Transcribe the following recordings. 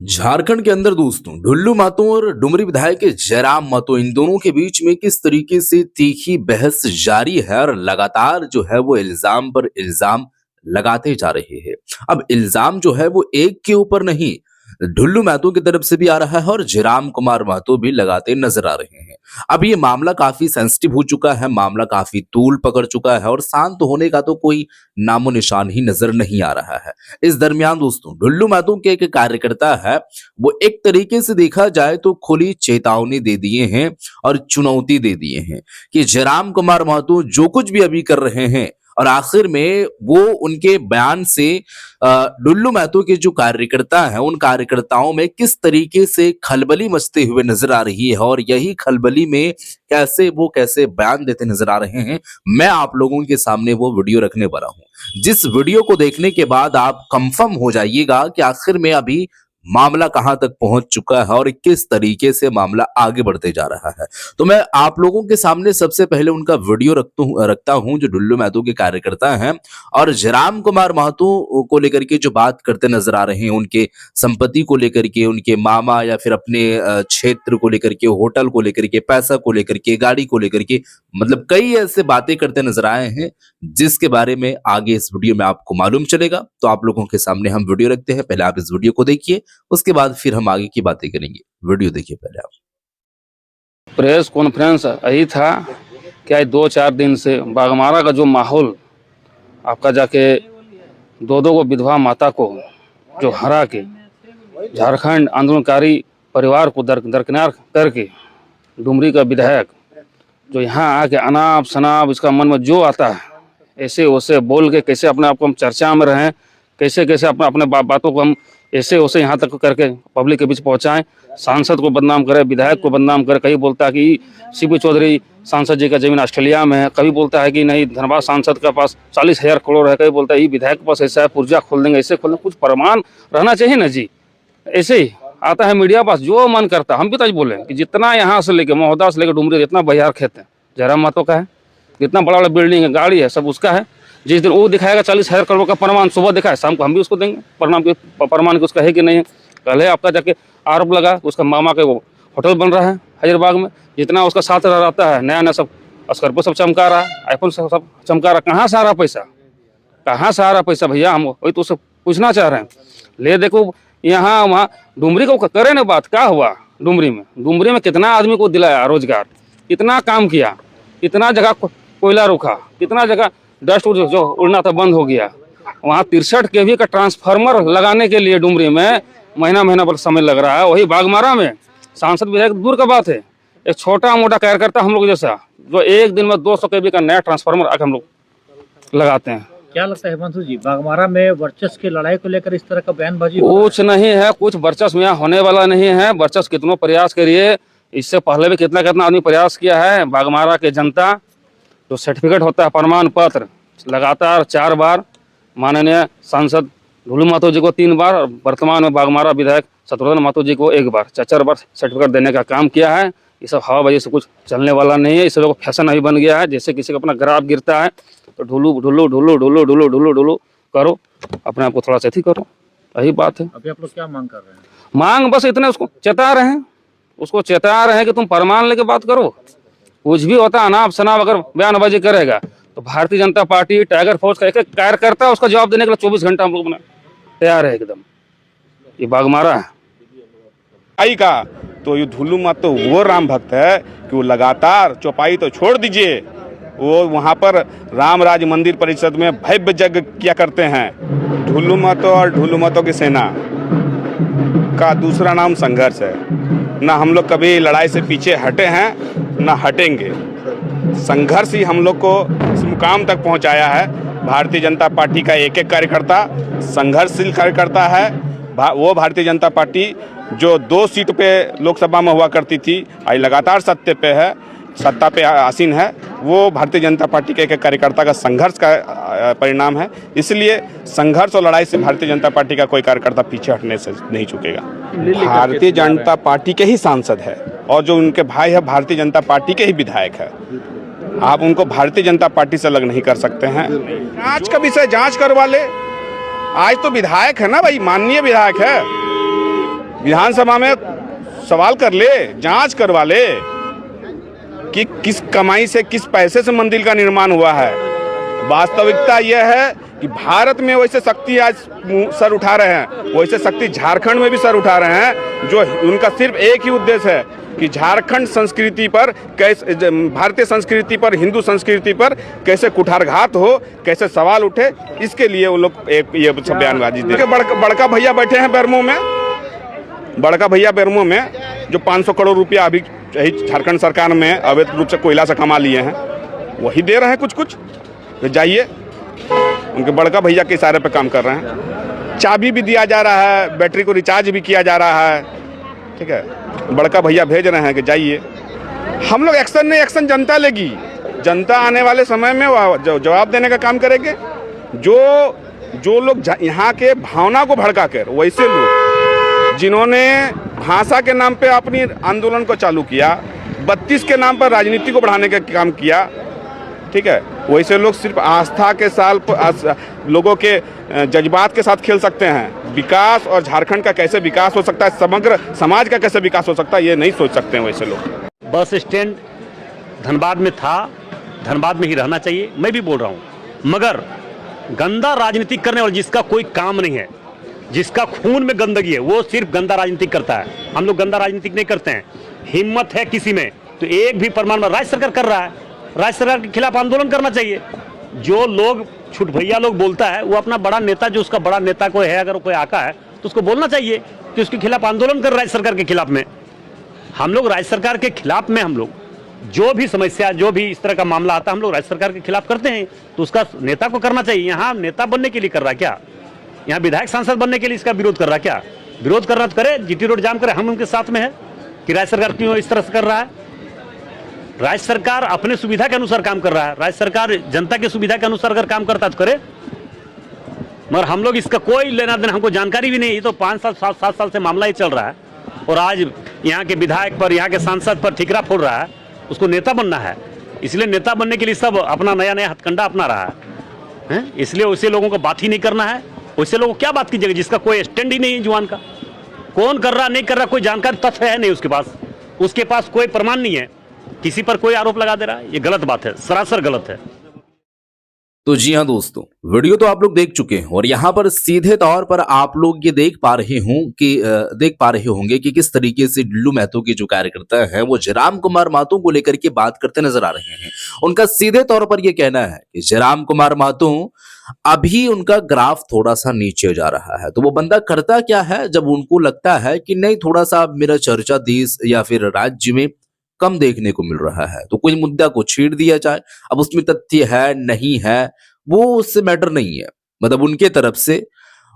झारखंड के अंदर दोस्तों ढुल्लू महतो और डुमरी विधायक के जयराम महतो इन दोनों के बीच में किस तरीके से तीखी बहस जारी है और लगातार जो है वो इल्जाम पर इल्जाम लगाते जा रहे हैं। अब इल्जाम जो है वो एक के ऊपर नहीं, ढुल्लू महतो की तरफ से भी आ रहा है और जयराम कुमार महतो भी लगाते नजर आ रहे हैं। अब ये मामला काफी सेंसिटिव हो चुका है, मामला काफी तूल पकड़ चुका है और शांत होने का तो कोई नामो निशान ही नजर नहीं आ रहा है। इस दरमियान दोस्तों ढुल्लू महतो के एक कार्यकर्ता है, वो एक तरीके से देखा जाए तो खुली चेतावनी दे दिए हैं और चुनौती दे दिए हैं कि जयराम कुमार महतो जो कुछ भी अभी कर रहे हैं और आखिर में वो उनके बयान से ढुल्लू महतो के जो कार्यकर्ता हैं उन कार्यकर्ताओं में किस तरीके से खलबली मचते हुए नजर आ रही है और यही खलबली में कैसे बयान देते नजर आ रहे हैं। मैं आप लोगों के सामने वो वीडियो रखने वाला हूं, जिस वीडियो को देखने के बाद आप कंफर्म हो जाइएगा कि आखिर में अभी मामला कहां तक पहुंच चुका है और किस तरीके से मामला आगे बढ़ते जा रहा है। तो मैं आप लोगों के सामने सबसे पहले उनका वीडियो रखता हूं जो ढुल्लू महतो के कार्यकर्ता हैं और जयराम कुमार महतो को लेकर के जो बात करते नजर आ रहे हैं, उनके संपत्ति को लेकर के, उनके मामा या फिर अपने क्षेत्र को लेकर के, होटल को लेकर के, पैसा को लेकर के, गाड़ी को लेकर के, मतलब कई ऐसे बातें करते नजर आए हैं जिसके बारे में आगे इस वीडियो में आपको मालूम चलेगा। तो आप लोगों के सामने हम वीडियो रखते हैं, पहले आप इस वीडियो को देखिए, उसके बाद फिर हम आगे की बातें करेंगे। वीडियो देखिए पहले आप। प्रेस कॉन्फ्रेंस यही था क्या 2-4 दिन से बाघमारा का जो माहौल आपका जाके दो को विधवा माता को जो हरा के झारखंड आंदोलनकारी परिवार को दरकिनार करके डुमरी का विधायक जो यहाँ आके अनाप शनाप इसका मन में जो आता है ऐसे वैसे बोल के कैसे अपने आप को हम चर्चा में रहें, कैसे कैसे अपने बातों को हम ऐसे वैसे यहाँ तक करके पब्लिक के बीच पहुँचाएं, सांसद को बदनाम करे, विधायक को बदनाम करे। कहीं बोलता है कि सीपी चौधरी सांसद जी का जमीन ऑस्ट्रेलिया में है, कभी बोलता है कि नहीं धनबाद सांसद का पास 40,000 करोड़ है, कभी बोलता है ये विधायक के पास ऐसा है, पुर्जा खोल देंगे, ऐसे खोल देंगे। कुछ प्रमाण रहना चाहिए ना जी। ऐसे ही आता है मीडिया पास जो मन करता। हम भी तो बोले कि जितना यहाँ से लेके महोदा से लेकर डुमरी जितना बहियार खेत है जयराम महतो का है, जितना बड़ा बड़ा बिल्डिंग है, गाड़ी है, सब उसका है। जिस दिन वो दिखाएगा 40,000 करोड़ का प्रमाण, सुबह दिखाए शाम को हम भी उसको देंगे प्रमाण कि उसका है कि नहीं है। कल है आपका जाके आरोप लगा उसका मामा के वो होटल बन रहा है हैदराबाद में, जितना उसका साथ रहता है नया नया सब स्कॉर्पियो सब चमका रहा है, आईफोन सब चमका रहा है। कहाँ से आ रहा पैसा, कहाँ से आ रहा पैसा भैया? हम वही तो उससे पूछना चाह रहे हैं। ले देखो यहाँ वहाँ डुमरी को करे ना बात, क्या हुआ डुमरी में कितना आदमी को दिलाया रोजगार, कितना काम किया, कितना जगह कोयला रोका, कितना जगह डस्ट जो उड़ना था बंद हो गया। वहाँ 63 kV का ट्रांसफार्मर लगाने के लिए डुमरी में महीना भर समय लग रहा है। वही बाघमारा में सांसद विधायक दूर का बात है, एक छोटा मोटा कार्यकर्ता हम लोग जैसा जो एक दिन में 200 kV का नया ट्रांसफार्मर आकर हम लोग लगाते हैं। क्या लगता है हिमांशु जी, बाघमारा में वर्चस्व की लड़ाई को लेकर इस तरह का बयानबाजी? कुछ नहीं है, कुछ वर्चस्व यहाँ होने वाला नहीं है। वर्चस्व कितनों प्रयास करिए, इससे पहले भी कितना आदमी प्रयास किया है। बाघमारा के जनता जो सर्टिफिकेट होता है प्रमाण पत्र लगातार 4 बार माननीय सांसद ढुल्लू महतो जी को 3 बार और वर्तमान में बाघमारा विधायक शत्रुघ्न महतो जी को 1 बार, 4 बार सर्टिफिकेट देने का काम किया है। ये सब हवाबाजी से कुछ चलने वाला नहीं है। इस लोगों को फैशन अभी बन गया है, जैसे किसी का अपना ग्राफ गिरता है तो ढुल्लू करो, अपने आप को थोड़ा सा करो, यही बात है। अभी आप लोग क्या मांग कर रहे हैं? मांग बस इतने उसको चेता रहे हैं कि तुम प्रमाण लेके बात करो। कुछ भी होता अनाप शनाप अगर बयानबाजी करेगा तो Bharatiya Janata party tiger force का एक कार्यकर्ता उसका जवाब देने के लिए 24 घंटा हम लोग तैयार है एकदम। ये बाघमारा है आई का तो ये ढुल्लू महतो वो राम भक्त है कि वो लगातार चौपाई तो छोड़ दीजिए, वो वहाँ पर राम राज मंदिर परिषद में भव्य यज्ञ किया करते हैं। ढुल्लू महतो और ढुल्लू महतो की सेना का दूसरा नाम संघर्ष है। ना हम लोग कभी लड़ाई से पीछे हटे हैं ना हटेंगे। संघर्ष ही हम लोग को इस मुकाम तक पहुंचाया है। भारतीय जनता पार्टी का एक कार्यकर्ता संघर्षशील कार्यकर्ता है। वो भारतीय जनता पार्टी जो 2 सीट पे लोकसभा में हुआ करती थी, आज लगातार सत्ता पे आसीन है। वो भारतीय जनता पार्टी के एक कार्यकर्ता का संघर्ष का परिणाम है। इसलिए संघर्ष और लड़ाई से भारतीय जनता पार्टी का कोई कार्यकर्ता पीछे हटने से नहीं चुकेगा। भारतीय जनता पार्टी के ही सांसद है और जो उनके भाई है भारतीय जनता पार्टी के ही विधायक है। आप उनको भारतीय जनता पार्टी से अलग नहीं कर सकते हैं। जांच का विषय जांच करवा ले। आज तो विधायक है ना भाई, माननीय विधायक है। विधानसभा में सवाल कर ले, जांच करवा ले कि किस कमाई से, किस पैसे से मंदिर का निर्माण हुआ है। वास्तविकता यह है कि भारत में वैसे शक्ति आज सर उठा रहे हैं, वैसे शक्ति झारखंड में भी सर उठा रहे हैं, जो उनका सिर्फ एक ही उद्देश्य है कि झारखंड संस्कृति पर कैसे, भारतीय संस्कृति पर, हिंदू संस्कृति पर कैसे कुठारघात हो, कैसे सवाल उठे, इसके लिए वो लोग ये सब बयानबाजी दे। बड़का भैया बैठे हैं बेरमो में, बड़का भैया बेरमो में जो 500 करोड़ रुपया अभी झारखंड सरकार में अवैध रूप से कोयला से कमा लिए हैं, वही दे रहे हैं कुछ कुछ। तो जाइए, उनके बड़का भैया के इशारे पे काम कर रहे हैं। चाबी भी दिया जा रहा है, बैटरी को रिचार्ज भी किया जा रहा है, ठीक है। बड़का भैया भेज रहे हैं कि जाइए। हम लोग एक्शन नहीं, एक्शन जनता लेगी। जनता आने वाले समय में जवाब देने का काम करेंगे। जो लोग यहाँ के भावना को भड़का कर, वैसे लोग जिन्होंने भाषा के नाम पे अपनी आंदोलन को चालू किया, 32 के नाम पर राजनीति को बढ़ाने का काम किया, ठीक है, वैसे लोग सिर्फ आस्था के लोगों के जज्बात के साथ खेल सकते हैं। विकास और झारखंड का कैसे विकास हो सकता है, समग्र समाज का कैसे विकास हो सकता है, ये नहीं सोच सकते हैं वैसे लोग। बस स्टैंड धनबाद में था, धनबाद में ही रहना चाहिए, मैं भी बोल रहा हूँ, मगर गंदा राजनीति करने वाला जिसका कोई काम नहीं है, जिसका खून में गंदगी है, वो सिर्फ गंदा राजनीति करता है। हम लोग गंदा राजनीति नहीं करते हैं। हिम्मत है किसी में तो एक भी प्रमाण में, राज्य सरकार कर रहा है, राज्य सरकार के खिलाफ आंदोलन करना चाहिए। जो लोग छुट भैया लोग बोलता है, वो अपना बड़ा नेता, जो उसका बड़ा नेता कोई है, अगर कोई आका है तो उसको बोलना चाहिए कि उसके खिलाफ आंदोलन कर राज्य सरकार के खिलाफ में। हम लोग राज्य सरकार के खिलाफ में, हम लोग जो भी समस्या, जो भी इस तरह का मामला आता है, हम लोग राज्य सरकार के खिलाफ करते हैं, तो उसका नेता को करना चाहिए। यहाँ नेता बनने के लिए कर रहा है क्या? यहाँ विधायक सांसद बनने के लिए इसका विरोध कर रहा है क्या? विरोध करना तो करे, जीटी रोड जाम करे, हम उनके साथ में है कि राज्य सरकार क्यों इस तरह से कर रहा है। राज्य सरकार अपने सुविधा के अनुसार काम कर रहा है, राज्य सरकार जनता की सुविधा के अनुसार अगर काम करता तो करे, मगर हम लोग इसका कोई लेना देना, हमको जानकारी भी नहीं। ये तो 5 साल 7 साल से मामला ही चल रहा है, और आज यहाँ के विधायक पर, यहाँ के सांसद पर ठिकरा फोड़ रहा है। उसको नेता बनना है, इसलिए नेता बनने के लिए सब अपना नया नया हथकंडा अपना रहा है। इसलिए वैसे लोगों को बात ही नहीं करना है। वैसे लोगों को क्या बात कीजिएगा जिसका कोई स्टैंड ही नहीं है जुबान का? कौन कर रहा नहीं कर रहा, कोई जानकारी तथ्य है नहीं उसके पास कोई प्रमाण नहीं है, किसी पर कोई आरोप लगा दे रहा है। ये गलत बात है, सरासर गलत है। तो जी हाँ दोस्तों, वीडियो तो आप लोग देख चुके हैं और यहाँ पर सीधे तौर पर आप लोग ये देख पा रहे होंगे कि किस तरीके से डुल्लू महतो के जो कार्यकर्ता हैं वो जयराम कुमार महतो को लेकर के बात करते नजर आ रहे हैं। उनका सीधे तौर पर ये कहना है कि जयराम कुमार महतो अभी उनका ग्राफ थोड़ा सा नीचे जा रहा है। तो वो बंदा करता क्या है, जब उनको लगता है कि नहीं थोड़ा सा मेरा चर्चा देश या फिर राज्य में कम देखने को मिल रहा है, तो कोई मुद्दा को छेड़ दिया जाए। अब उसमें तथ्य है नहीं है वो उससे मैटर नहीं है, मतलब उनके तरफ से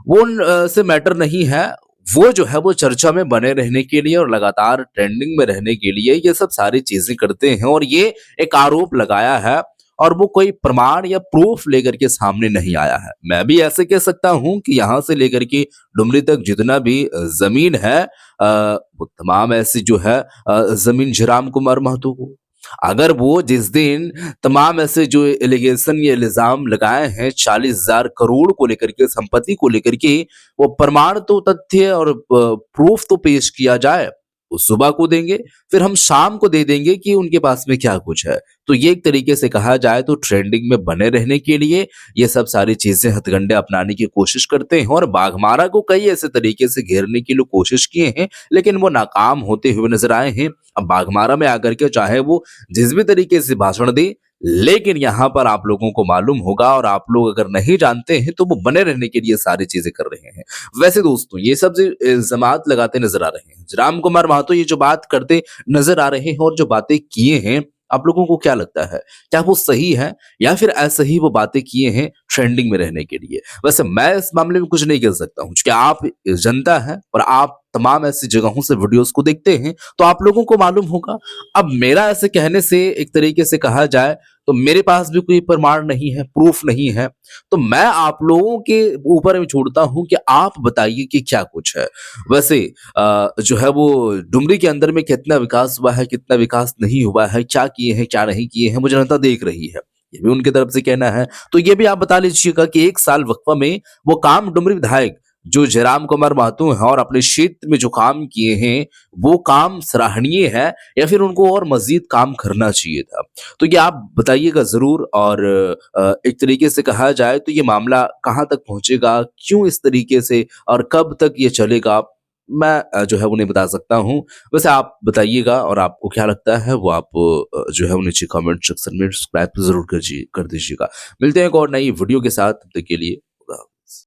वो से मैटर नहीं है। वो जो है वो चर्चा में बने रहने के लिए और लगातार ट्रेंडिंग में रहने के लिए ये सब सारी चीजें करते हैं, और ये एक आरोप लगाया है और वो कोई प्रमाण या प्रूफ लेकर के सामने नहीं आया है। मैं भी ऐसे कह सकता हूं कि यहां से लेकर के डुमरी तक जितना भी जमीन है वो तमाम ऐसी जो है जमीन जयराम कुमार महतो को, अगर वो जिस दिन तमाम ऐसे जो एलिगेशन या इल्जाम लगाए हैं 40,000 करोड़ को लेकर के, संपत्ति को लेकर के, वो प्रमाण तो, तथ्य और प्रूफ तो पेश किया जाए, वो सुबह को देंगे, फिर हम शाम को दे देंगे कि उनके पास में क्या कुछ है। तो ये एक तरीके से कहा जाए तो ट्रेंडिंग में बने रहने के लिए ये सब सारी चीजें हथकंडे अपनाने की कोशिश करते हैं, और बाघमारा को कई ऐसे तरीके से घेरने की लोग कोशिश किए हैं, लेकिन वो नाकाम होते हुए नजर आए हैं। अब बाघमारा में आकर के चाहे वो जिस भी तरीके से भाषण दे, लेकिन यहाँ पर आप लोगों को मालूम होगा, और आप लोग अगर नहीं जानते हैं तो वो बने रहने के लिए सारी चीजें कर रहे हैं। वैसे दोस्तों ये सब इल्जामात लगाते नजर आ रहे हैं, जयराम कुमार महतो ये जो बात करते नजर आ रहे हैं और जो बातें किए हैं, आप लोगों को क्या लगता है, क्या वो सही है या फिर ऐसे ही वो बातें किए हैं ट्रेंडिंग में रहने के लिए? वैसे मैं इस मामले में कुछ नहीं कह सकता हूं, क्योंकि आप जनता है और आप तमाम ऐसी जगहों से वीडियोस को देखते हैं, तो आप लोगों को मालूम होगा। अब मेरा ऐसे कहने से, एक तरीके से कहा जाए तो मेरे पास भी कोई प्रमाण नहीं है, प्रूफ नहीं है, तो मैं आप लोगों के ऊपर में छोड़ता हूं कि आप बताइए कि क्या कुछ है। वैसे जो है वो डुमरी के अंदर में कितना विकास हुआ है, कितना विकास नहीं हुआ है, क्या किए हैं क्या नहीं किए हैं, वो जनता देख रही है, ये भी उनकी तरफ से कहना है। तो ये भी आप बता लीजिएगा कि 1 साल वक्फा में वो काम डुमरी विधायक जो जयराम कुमार महतो हैं और अपने क्षेत्र में जो काम किए हैं वो काम सराहनीय है या फिर उनको और मजीद काम करना चाहिए था? तो ये आप बताइएगा ज़रूर। और एक तरीके से कहा जाए तो ये मामला कहाँ तक पहुँचेगा, क्यों इस तरीके से और कब तक ये चलेगा, मैं जो है वो नहीं बता सकता हूँ। वैसे आप बताइएगा और आपको क्या लगता है वो आप जो है वो नीचे कमेंट सेक्शन में सब्सक्राइब ज़रूर कर दीजिएगा। मिलते हैं एक और नई वीडियो के साथ, तब तक के लिए